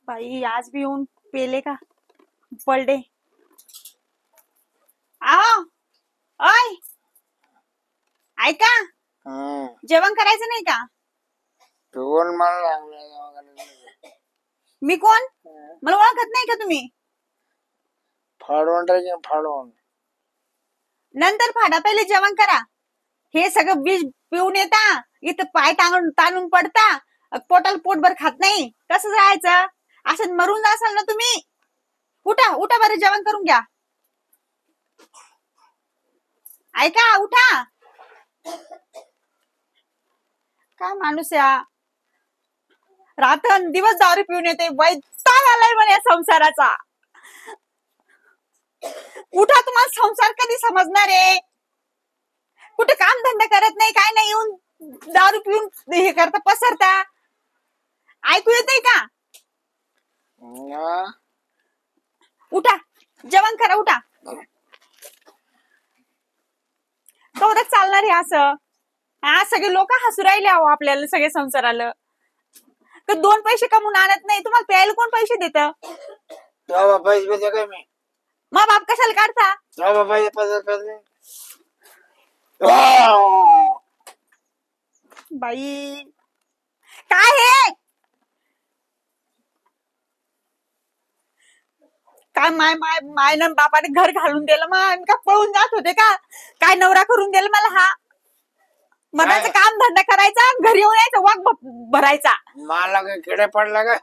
बाई आज भी येऊन पेले का पलडे. आओ ओय ऐका जेवण करायचं नाही का? मी कोण? मला ओळखत नाही का तुम्ही? फाडून नंतर फाडा, पहिले जेवण करा. हे सगळं बीज पिऊन येता इथं पाय ताणून पडता, पोटाला पोटभर खात नाही. कसं राहायचं? असं मरून जासाल ना तुम्ही. उठा उठा बरं, जेवण करून घ्या. ऐका उठा. काय माणूस या, रात्र दिवस दारू पिऊन येते. वैताग आलाय म्हणे संसाराचा. उठा, तुम्हाला संसार कधी समजणार आहे? कुठे काम धंदा करत नाही, काय नाही, येऊन दारू पिऊन हे करता पसरता. ऐकू येतंय का? उठा जेवण करा, उठा. कवरच चालणार आहे असं? हा सगळे लोक हसू राहिले आहो आपल्याला, सगळे संसाराला. तर 2 पैसे कमवून आणत नाही, तुम्हाला प्यायला कोण पैसे देत? पैसे काय मी मग बाप कशाला काढता? बाई काय हे काय, मायनं बापाने घर घालून दिलं, मग का पळून जात होते का? काय नवरा करून दिला मला हा? मनाचं काम धंदा करायचा, घरी येऊन यायचं, वाघ भरायचा. मला काय किडा पडला का?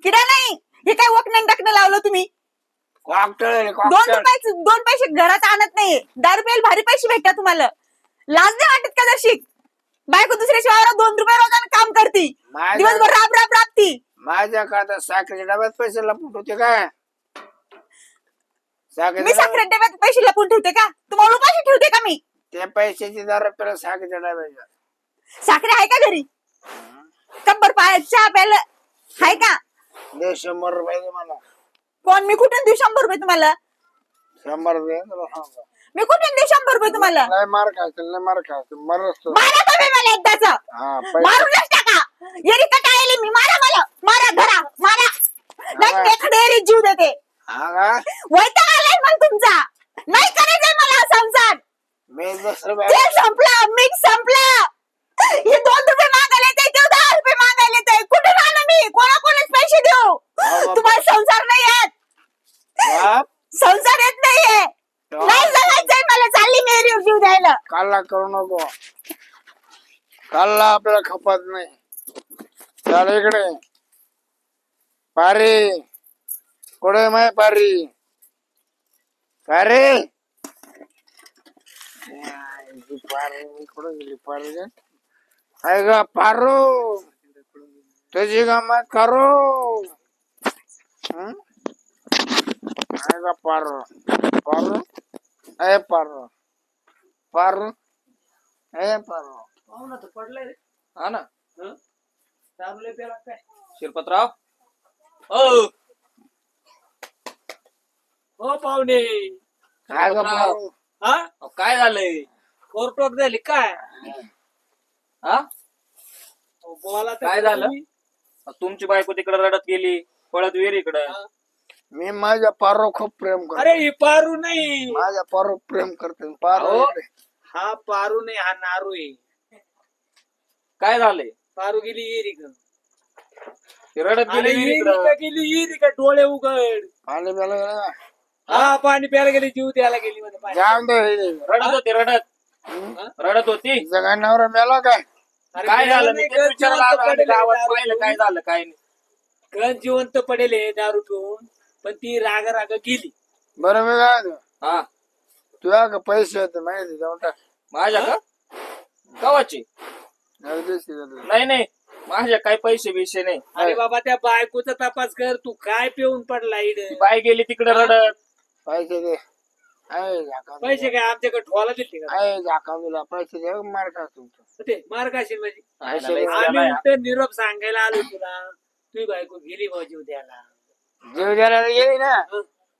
किडा नाही, हे काय वकणं डकणं लावलं तुम्ही? 2 पैसे घरात आणत नाही, दारू प्यायला भारी पैसे भेटतात तुम्हाला. लाज नाही वाटत का? जशी बायको दुसऱ्याच्या वावरात 2 रुपये रोजानं काम करती, दिवसभर राब राब राबती. माझ्या खाता साखरेच्या डब्यात पैसे लपून होते काय? मी साखरेच्या डब्यात पैसे लपून ठेवते का? तुम्हाला उपाशी ठेवते का मी? त्या पैशाची दारू पेला साखरेच्या डब्याच्या. साखरे आहे का घरी? कंबर पाय चहा प्यायला आहे का? 100 रुपये दे मला. कोण? मी कुठून देऊ 100 रुपये तुम्हाला? 100 रुपये तुला सांगा. मी कुठून देऊ 100 रुपये तुम्हाला? नाही मार खायचं मरतो. मारा तुम्ही मला एकदाच, मारूनच टाका. येरी कटाळली मी, मारा मला, मारा धरा मारा. नाही एखाद्या जीव देते. वैताग आलाय मग तुमचा. नाही करायचंय मला संसार. तेल संपलं, मीठ संपलं. हे 2 रुपये मागायला येते, ते 10 रुपये मागायला येते. कुठून आणू मी? कोणाकोणाच पैसे देऊ? तुम्हाला संसार नाही येत, संसार येत नाहीये. नाही जगायचंय मला, चालली मेरी जीव द्यायला. काल्ला करू नको, काल्ला आपल्याला खपत नाही. चल इकडे पारी, कुठे माय पारी? पारी कुठे गेली पारी? आहे का पारू? तुझी गमत करू आहे का पारू? पारू ए पारू, पारू ए पारू. पाहुणा तर पडलाय रे. हा ना, चाललंय त्याला काय? शिरपतराव हो पाहुणे. काय का पारू? हा काय झालंय? कोर्टोक झाली काय? हा बोला काय झालं? तुमची बायको तिकडे रडत गेली, पळत विहीर इकडं. मी माझ्या पारू खूप प्रेम करतो. अरे ही पारू नाही, माझ्या पारू प्रेम करते. पारू हा पारू नाही, हा नारू आहे. काय झालंय? पारू गेली येरी रडत गेली का? डोळे उघड. पाणी प्यायला हा पाणी प्यायला गेली, जीव द्यायला गेली. रडत होती, रडत होती. जगा नवरा मेला काय? काय झालं? पाहिलं काय झालं काय नाही. गण जिवंत पडेल दारू पिऊन, पण ती राग गेली. बरं मी काय हा तुझ्या का पैसे होते माहिती जाऊन टाक. माझ्या का कवाची? नाही नाही, माझ्या काही पैसे बिशे नाही. अरे बाबा त्या बायकोचा तपास कर. तू काय पिऊन पडला इकडे? बाय गेली तिकडे रडत. पैसे दे. पैसे काय आमच्याकडे ठोला दिले का? झाका तुला पैसे दे. मार का तुमचं ते मार काशील म्हणजे आम्ही उलट निरोप सांगायला आलो तुला. तुझी बायको गेली बा जीव द्यायला. जीव द्यायला गेली ना,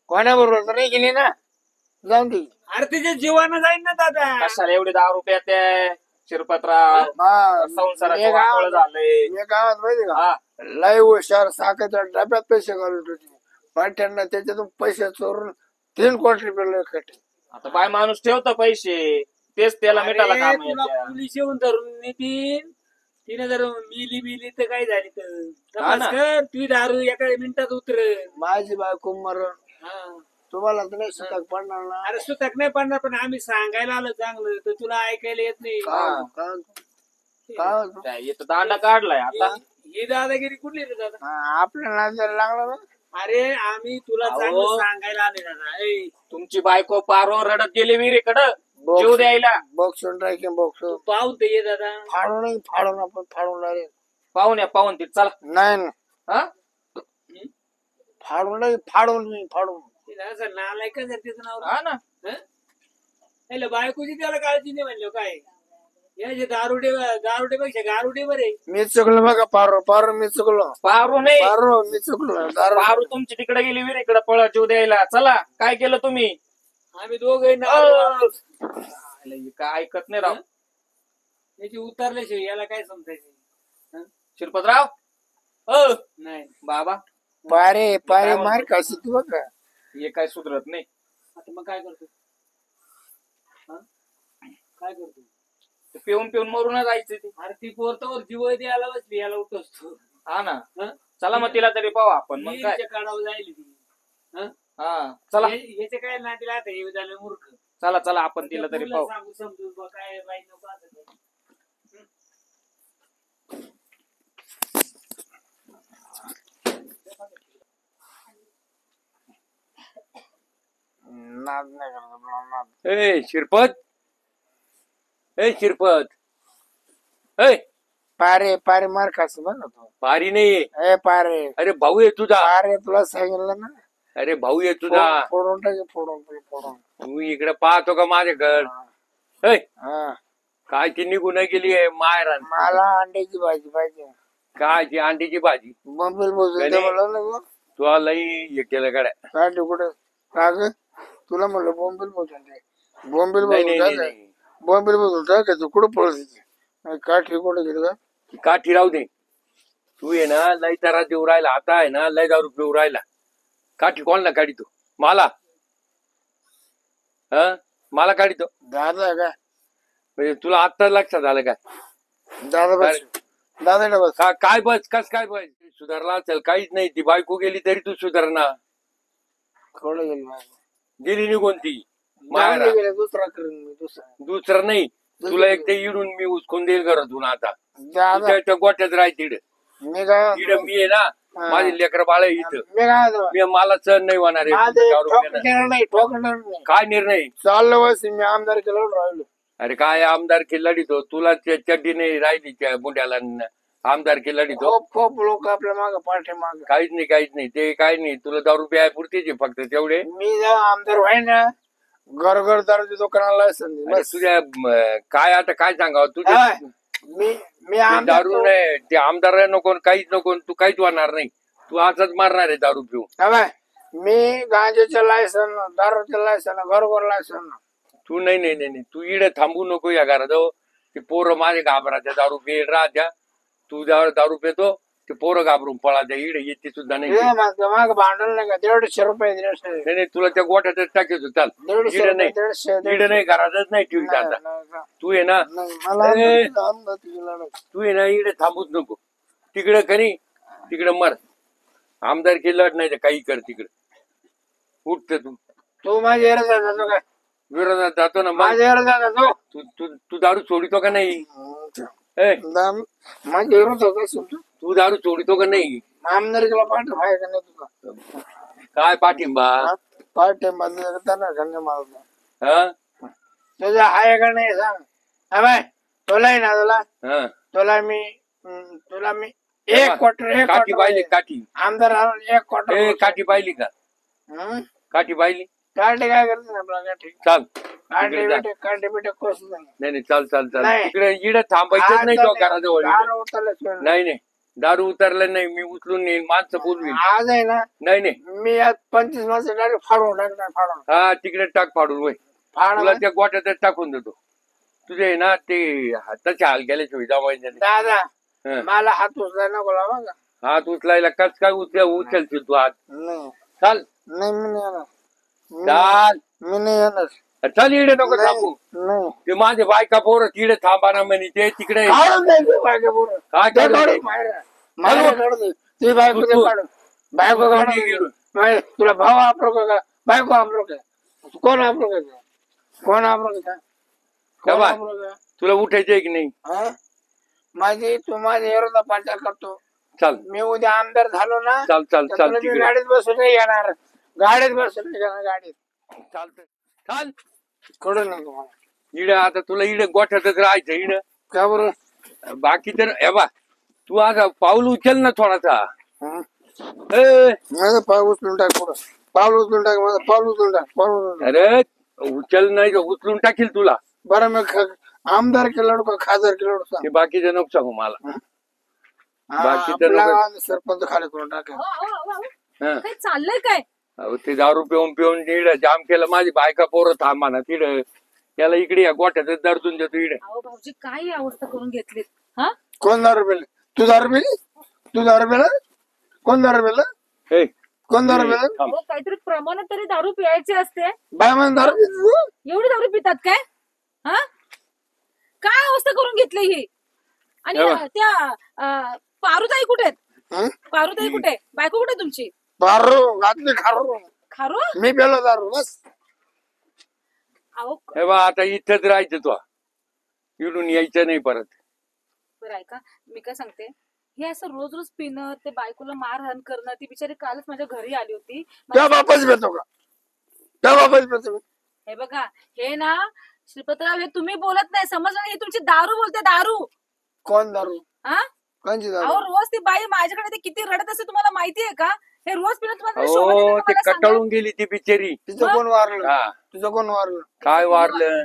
कोणाबरोबर तर नाही गेली ना, जाऊन दे. अरे तिच्या जीवानं जाईन ना दादा. कशाला एवढे 10 रुपयात शिरपतराव? संसारात झालंय गावात माहिती का? लय हुशार साखरच्या डब्यात पैसे घालत होती पाठ्यांना त्याच्यातून पैसे चोरून 3 कोटी रुपये खटे. आता बाय माणूस ठेवतो पैसे तेच त्याला मिटायला अरे, काम तुला येत्या. पोलीस येऊन धरून नेतील. तिने जर मिली तर काय झाली तर हा ना. तपास कर. तुझी दारू एका मिनिटात उतर. माझी बायको मरण तुम्हाला तर नाही सुतक पडणार ना. अरे सुतक नाही पडणार पण आम्ही सांगायला आलो चांगलं तर तुला ऐकायला येत नाही. काय इथं दांडा काढलाय आता. ही दादागिरी कुठली रे दादा? आपल्याला जर लागलं ना अरे आम्ही तुला अहो. चांगलं सांगायला आले दादा. ऐ, तुमची बायको पारो रडत गेली विहिरीकडं जीव द्यायला. बॉक्सून टाकेन बॉक्स तू पाहून तर ये दादा. फाडून आपण फाडून डायरेक्ट पाहून ती चला. नाही ना हा फाडून तिला असं नालायकच आहे तिचं नाव. हा ना. हं? बायकोची त्याला काळजी नाही म्हणलं काय. याचे दारुडेपेक्षा गारुडे बरे. मी चुकलो बघा पारो मी चुकलो पारू नाही. मी चुकलो दारू पारू तुमची तिकडे गेली विहिरीकडे पळ जीव द्यायला. चला काय केलं तुम्ही. आम्ही दोघे काय ऐकत नाही राव. याची उतरल्याशिवाय याला काय समजायचं. शिरपतराव नाही बाबा पारे मार कशी तू बघा. हे काय सुधरत नाही. आता मग काय करतो. हं? काय करतो. ते पिऊन मरून जायचं ते. अरे ती पोरतावर जीव द्यायला बसली याला उठवतो. हा ना. हं? चला मग तिला तरी पाहू आपण मग काय. याच्या काढावं जाईल ती. हं? हा चला याचे काय ना तिला आता हे झालं मूर्ख. चला आपण तिला तरी मुलं पाहू. सांगू समजून बा काय बाई नको असं नाही. नाद नाही करत नाद. शिरपत शिरपत पारे मार खास बघा तू. पारी नाही. ए पारे अरे भाऊ आहे तुझा. पारे तुला सांगितलं ना अरे भाऊ आहे तुझा. फोडून टाके फोडून. तू इकडे पाहतो का माझ्याकडं. हा काय ती निघून गेली आहे मायरा. मला अंड्याची भाजी पाहिजे. काय ती अंडीची भाजी. बंबील बोलतो गणे. म्हणलं ना तुला लई हे केलं गड्या. काय कुठे काग तुला म्हणलं बोंबील बोलतो बोंबील नाही, नाही, बोलतो नाही. बोंबील बोलतो का तू कुठं पळत काठी कुठे गेली का. काठी राहू दे. तू आहे ना लय तारा देऊ राहिला. आता आहे ना लय दारू पिऊ राहिला. काठी कोणला काढी तू मला. मला काढी तो दादा काय म्हणजे तुला आता लक्षात आलं काय. दादा बस दादा बस. काय बस काय बस. सुधारला असेल काहीच नाही. ती बायको गेली तरी तू सुधारणा. थोडं गेली गेली निघून ती मायरा. दुसरा करेन मी दुसरं नाही. तुला एक ते इडून मी उचकून देईल घरातून आता. दादा तुझ्या गोट्यात राहायची इड मी काय मी आहे ना. माझी लेकर बाळ आहे इथं. मी काय म्हणतो, मी मला सण नाही होणार आहे. माझे दारू पिणं. ठोकणार नाही काय निर्णय. चाललं वस मी आमदार केलं राहिलो. अरे काय आमदार की लढितो. तुला चड्डी नाही राहिली त्या मुंड्याला. आमदार की लढितो. खूप लोक आपल्या माग पाठी माग. काहीच नाही ते काही नाही. तुला दारू प्याय पुरतीच आहे फक्त तेवढे. मी जेव्हा आमदार व्हाय ना घर दारूच्या दुकानाला संधी अरे तुझ्या काय आता काय सांगावं तुझ्या. मी आमदार दारू नाही ते आमदार नको काहीच नको. तू काहीच होणार नाही. तू असंच मारणार आहे दारू पिऊन. मी गांजेचं लायसन दारूचं लायसन घरोघर लायसन. तू नाही तू इडे थांबू नको या घरात. ते पोरं माझे घाबराच्या दारू पिय राहत्या. तू दारू पितो ते पोरं घाबरून पळात्या. इडे येते सुद्धा नाही. माग भांडण नाही का 150 रुपये नाही तुला त्या गोठ्यातच टाकायचो. चाल 150 इडे नाही. 150 इडे नाही घरातच नाही ठेवता आता. तू आहे ना तू आहे ना इकडे थांबूच नको. तिकडे करी तिकडे मर. आमदार की लढ नाही तर काही कर तिकडे. उठत तू माझ्या विरोधात जातो का. विरोधात जातो ना. माझ्या विरोधात जातो. तू दारू सोडितो का नाही. माझ्या विरोधात तू दारू सोडितो का नाही. आमदारकीला पाठव आहे का नाही तुझा काय पाठिंबा. पाठिंबा त्यांना मारतो हा तुझा आहे का नाही सांग. बाय तुलाही ना हा तुला मी 1 क्वार्टर काठी पाहिली काठी. आमदार 1 क्वार्टर काठी पाहिली का. काठी पाहिली. काढले काय करते आपला काठी चाल काढले बेटे काढले बेटे कोस नाही चाल नाही. तिकडे इडे थांबायचं नाही. तो घराजवळ नाही नाही दारू उतरलं नाही. मी उचलून नेईन माणसं बोलवीन. आज आहे ना नाही मी आज 25 माणसं डायरेक्ट फाडून टाकणार फाडून हा तिकडे टाक फाडून वय. तुला फाड त्या गोट्यातच टाकून देतो. तुझे ना ते तसे हाल केल्याशिवाय जमायचे नाही. दादा हं. मला हात उचलाय नको लावा का हात उचलायला कस काय उचलशील तू हात? नाही चाल नाही मी नाही येणार चाल मी नाही येणार चल इकडे नको थांबू. नाही ते माझे बायका पोरं तिकडे थांबा ना म्हणे ते तिकडे काढून द्यायचं बायका पोरं. काय ते काढून काढून माझं काढून दे. ती बायको ते काढून बायको काढून गेलो. नाही, तुला भाव आपलो का बायको आपलो का कोण आपलो का कोण आपलो का कोण बाबा. आपलो का तुला उठायचंय की नाही? हा? माझी तू माझ्या विरोधात पाचार करतो. चाल मी उद्या आमदार झालो ना चाल चाल तर चाल तुला मी तिकडे गाडीत बसून नाही येणार गाडीत बसून नाही येणार गाडीत चालतंय चाल कडून नाही तुम्हाला इड आता तुला इड गोठ्यातच राहायचं इड. का बरं बाकी तर हे बा तू आज पाऊल उचल ना थोडासा. हं? ए, माझं पाव उचलून टाक पुढं पाऊल उचलून टाक माझं पाऊल उचलून टाक पाऊल उचलून टाक. अरे उचल नाही उचलून टाकील तुला. बरं मग आमदार केलं का खासदार केलं सांग ते बाकीचं नको सांगू मला. बाकी तर आपला लोकं- सरपंच खाली करून टाका हं. काय चाललंय काय? अहो, ते दारू पिऊन पिऊन तिड जाम केलं माझी बायका पोरं थांबा ना तिड. त्याला इकडे या गोठ्यातच दर्दून देतो इड. अहो भाऊजी काय ही अवस्था करून घेतलीत? हा कोण दारू पेले तू दारू पेली तू दारू पेला कोण दारू पेला ए, कोण दारू पेला थांब. अहो, काहीतरी प्रमाणात तरी दारू पियायची असते. बाय म्हणून दारू पिली तू एवढी दारू पितात काय? हा काय अवस्था करून घेतली ही? आणि हे बघ. त्या पारुताई कुठे आहेत? हं? पारुताई कुठे? बायको कुठे तुमची? पारू घातली खारू खारू? मी पेलो दारू बस अहो हे बा आता इथंच राहायचं तू. इडून यायचं नाही परत. बरं ऐका मी काय सांगते हे असं रोज रोज पिणं ते बायकोला मारहाण करणं ती बिचारी कालच माझ्या घरी आली होती. त्या बापाच पेतो का त्या बापाच पेतो हे बघा हे ना श्रीपतराव हे तुम्ही बोलत नाही समजलं नाही? ही तुमची दारू बोलते दारू. कोण दारू हा कोणची अहो दारू रोज ती बाई माझ्याकडे ते किती रडत असते तुम्हाला माहितीये का? हे रोज पिणं तुम्हाला शोभत येतं हो का ते मला सांगा? कटाळून गेली ती बिचारी. तिचं कोण वारलं हा तुझं कोण वारलं काय वारलं?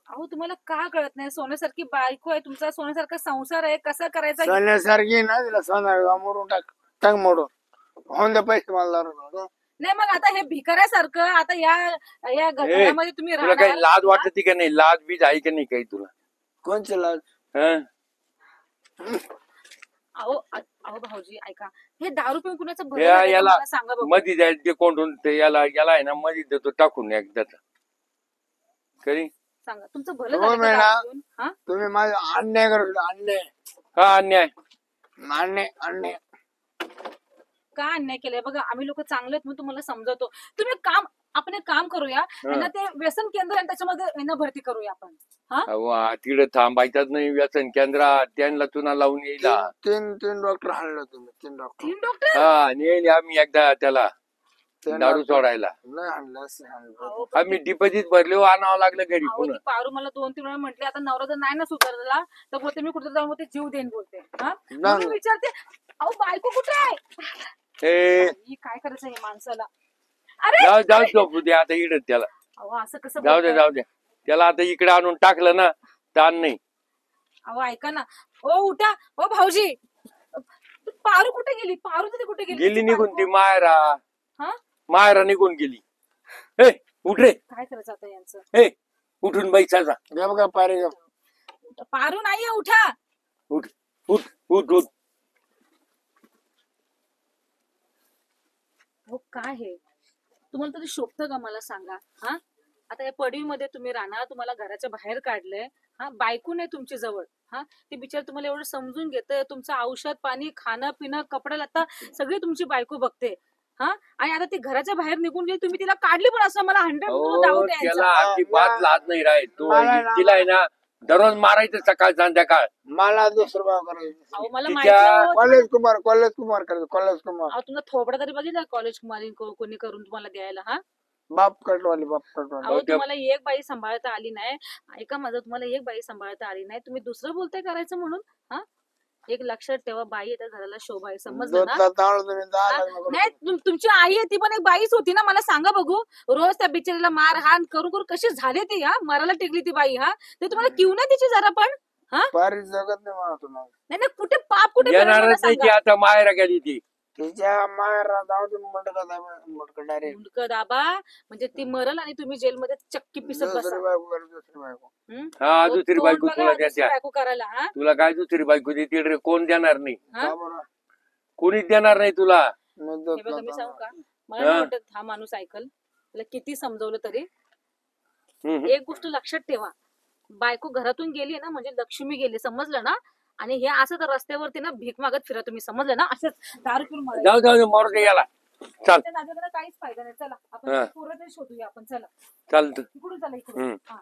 अहो तुम्हाला का कळत नाही? सोन्यासारखी बायको आहे तुमचा सोन्यासारखा संसार आहे कसा करायचा? सोन्यासारखी ना तिला सोन्या मोडून टाक टाक मोडून होऊन द्या पैसे मला दारू नाही मग आता हे भिकाऱ्यासारखं आता या घरामध्ये तुम्ही तुला काही राहणार लाज वाटते का नाही? लाज बीज आहे का नाही काही तुला? कोणचे लाज हं? अहो भाऊजी ऐका हे दारू पिऊन कुणाचं भलं या- झालंय का याला मला सांगा बघू. मधी द्यायचे कोंडून ते याला याला आहे ना मधी देतो टाकून एकदाच करी. सांगा तुमचं भलं हो झालं का मॅडम. दारू पिऊन? हा? तुम्ही माझा अन्याय करतो अन्याय हा अन्याय. अन्याय अन्याय का अन्याय केलाय बघा आम्ही लोक चांगले आहेत म्हणून तुम्हाला समजवतो. तुम्ही आपण एक काम करूया यांना ते व्यसन केंद्र आहे त्याच्यामध्ये यांना भरती करूया आपण. हा तिकडे थांबायचाच नाही व्यसन केंद्रात त्यांना चुना लावून येईला. तीन तीन डॉक्टर हाणलं तुम्ही तीन डॉक्टर 3 डॉक्टर हा नेली आम्ही एकदा त्याला तीन दारू डॉक्टर. सोडायला. नाही हाणलं असं हाणलं. अहो, आम्ही डिपॉझिट भरले आणावं लागलं घरी अहो, पुन्हा. ती पारू मला 2-3 वेळा म्हटले आता नवरा जर नाही ना सुधारला तर बोलते मी कुठे जाऊन बोलते जीव देईन बोलते. हा म्हणून विचारते अहो बायको कुठे आहे? ए ही काय करायचं हे माणसाला? अरे जाऊ जाऊ झोपू दे आता इकडे त्याला. अहो असं कसं जाऊ दे बोलताय? जाऊ दे त्याला आता इकडे आणून टाकलं ना ताण नाही. अहो ऐका ना ओ उठा ओ भाऊजी पारू कुठे गेली? पारू तिथे कुठे गेली? गेली तिची निघून ती बायको? मायरा. हा मायरा निघून गेली. ए उठ रे. काय करायचं आता यांचं? ए उठून बैसाचा. घ्या बघा पारे घ्या पारू नाहीये उठा. उठ उठ उठ उठ. हो काय हे तुम्हाला तरी शोभतं का मला सांगा? हा आता या पडवीमध्ये तुम्ही राहणार तुम्हाला घराच्या बाहेर काढलंय. हा बायको नाही तुमची जवळ. हा ते बिचार तुम्हाला एवढं समजून घेतंय तुमचं औषध पाणी खाणं पिणं कपडा लत्ता सगळी तुमची बायको बघते. हा आणि आता ती घराच्या बाहेर निघून गेली तुम्ही तिला काढली पण असं मला 100% हो डाऊट आहे त्याला यांचा. अजिबात लाज नाही राहील. तो मला ना- तिला आहे ना दररोज मारायचं सकाळ संध्याकाळ. मला दुसरं भाव करायचं अहो मला तिच्या- माहिती आहे. कॉलेज कुमार करायचं कॉलेज कुमार अहो तुमचा थोबडा तरी बघितला कॉलेज कुमारी कोणी करून तुम्हाला द्यायला. हा बाप कटवाली बाप कटवाली अहो त्या- तुम्हाला एक बाई सांभाळता आली नाही. ऐका माझं तुम्हाला एक बाई सांभाळता आली नाही तुम्ही दुसरं बोलताय करायचं म्हणून. हा एक लक्षात ठेवा बाई त्या घराला शोभा आहे समजलं ना? दूधला तांदूळ तुम्ही दहा हा? लग्न करून नाही तुमची आई आहे ती पण एक बाईच होती ना मला सांगा बघू. रोज त्या बिचारीला मारहाण करून करून कशी झाले ती. हा मरायला टिकली ती बाई. हा ते तुम्हाला किव नाही तिची जरा पण. पारी जगत नाही म्हणा तुम्हाला नाही नाही कुठे पाप कुठे केलं मला येणारच नाही ती सांगा. आता मायरा गेली ती. तिच्या मायरा जाऊ दे मटका डायरेक्ट मुंडकं दाबा म्हणजे ती मरल आणि तुम्ही जेलमध्ये चक्की पिसत बसा. दुसरी बायको कर दुसरी बायको हं? हा तो दुसरी तोंड बायको बघा, तुला दुसरी द्या. बायको करायला. हा तुला काय दुसरी बायको देतील रे कोण देणार नाही. हा? का बरं कोणीच देणार नाही तुला. मी हे देत बघा मी नव्हता. सांगू का मला नाही वाटत हा माणूस ऐकल. त्याला किती समजवलं तरी हम्म. एक गोष्ट लक्षात ठेवा, बायको घरातून गेली ना म्हणजे लक्ष्मी गेली, समजलं ना. आणि हे असं तर रस्त्यावरती ना भीक मागत फिरा तुम्ही, समजलं ना. असंच दारू पिऊन मरायचं. जाऊ जाऊ मारू दे याला. चाल त्या नादाला काहीच फायदा नाही. चला हा. आपण पोरं तरी शोधूया आपण. चला चालतं. इकडून चला इकडून. हम्म. हा.